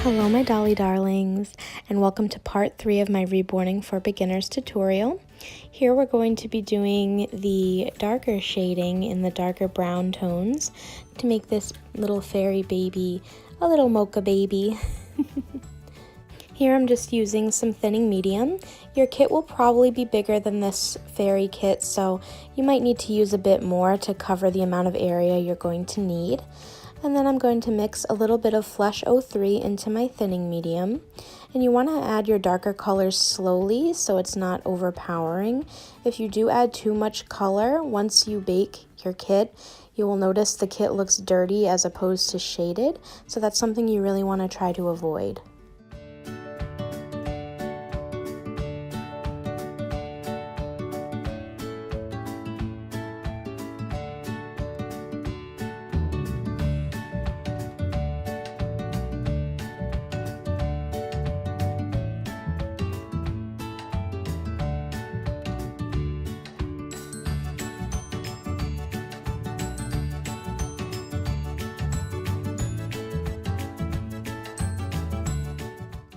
Hello my dolly darlings, and welcome to part 3 of my Reborning for Beginners tutorial. Here we're going to be doing the darker shading in the darker brown tones to make this little fairy baby a little mocha baby. Here I'm just using some thinning medium. Your kit will probably be bigger than this fairy kit, so you might need to use a bit more to cover the amount of area you're going to need. And then I'm going to mix a little bit of Flesh 03 into my thinning medium. And you want to add your darker colors slowly so it's not overpowering. If you do add too much color, once you bake your kit, you will notice the kit looks dirty as opposed to shaded. So that's something you really want to try to avoid.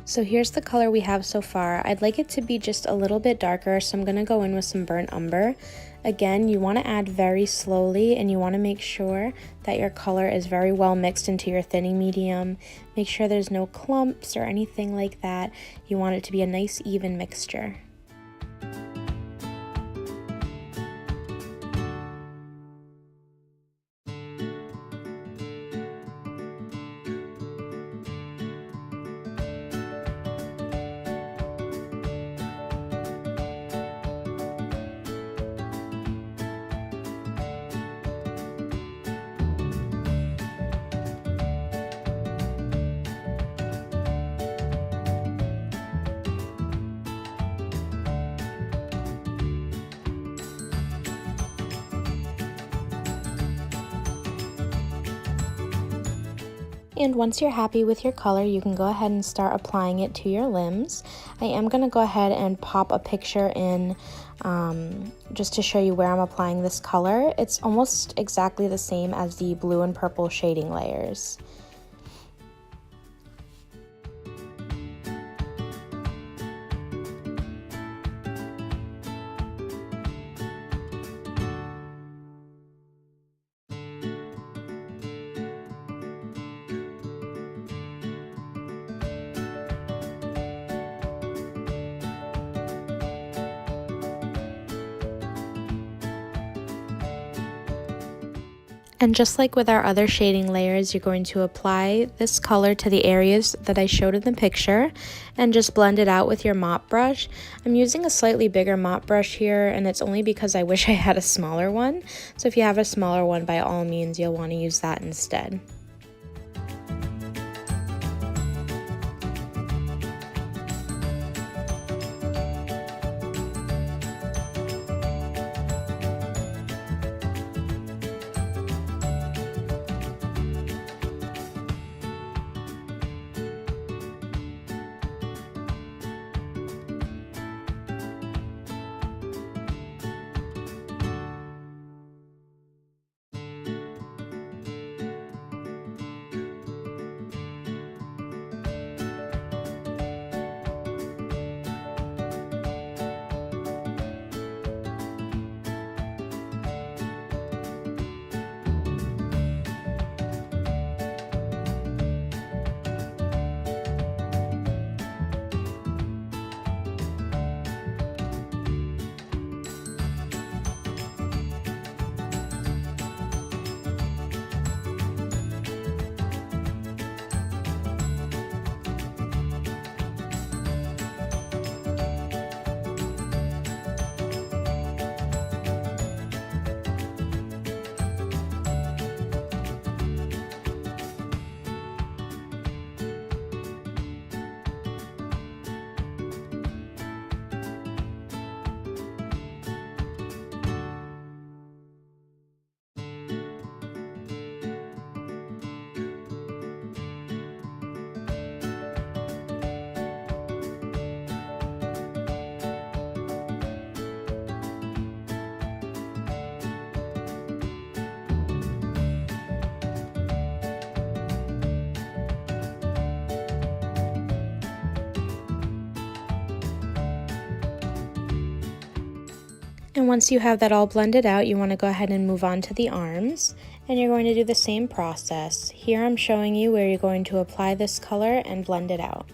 So here's the color we have so far. I'd like it to be just a little bit darker, so I'm going to go in with some burnt umber. Again, you want to add very slowly, and you want to make sure that your color is very well mixed into your thinning medium. Make sure there's no clumps or anything like that. You want it to be a nice even mixture. And once you're happy with your color, you can go ahead and start applying it to your limbs. I am going to go ahead and pop a picture in just to show you where I'm applying this color. It's almost exactly the same as the blue and purple shading layers. And just like with our other shading layers, you're going to apply this color to the areas that I showed in the picture and just blend it out with your mop brush. I'm using a slightly bigger mop brush here, and it's only because I wish I had a smaller one. So if you have a smaller one, by all means, you'll want to use that instead. And once you have that all blended out, you want to go ahead and move on to the arms. And you're going to do the same process. Here I'm showing you where you're going to apply this color and blend it out.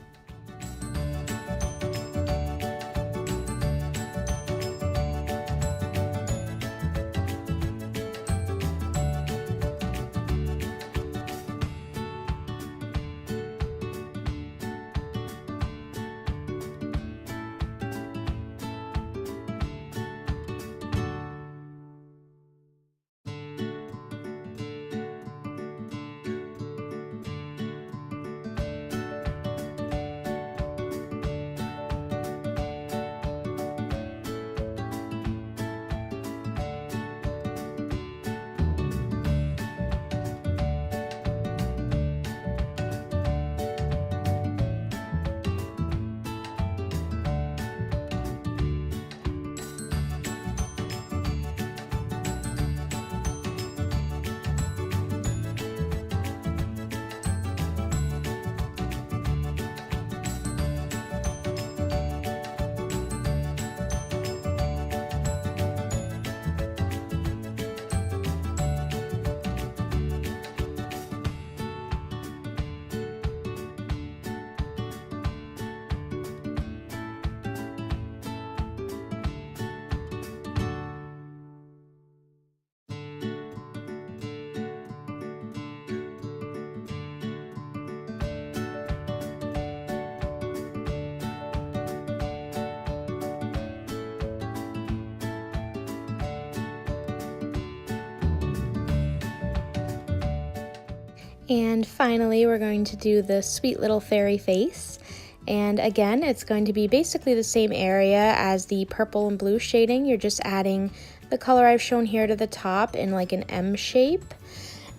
And finally, we're going to do the sweet little fairy face. And again, it's going to be basically the same area as the purple and blue shading. You're just adding the color I've shown here to the top in like an M shape.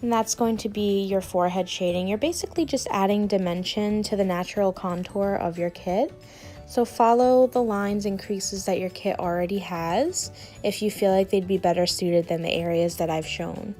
And that's going to be your forehead shading. You're basically just adding dimension to the natural contour of your kit. So follow the lines and creases that your kit already has if you feel like they'd be better suited than the areas that I've shown.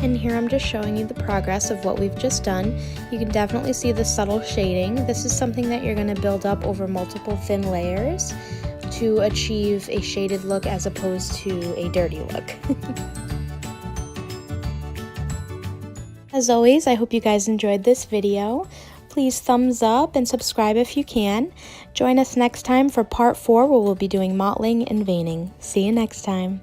And here I'm just showing you the progress of what we've just done. You can definitely see the subtle shading. This is something that you're going to build up over multiple thin layers to achieve a shaded look as opposed to a dirty look. As always, I hope you guys enjoyed this video. Please thumbs up and subscribe if you can. Join us next time for part 4 where we'll be doing mottling and veining. See you next time.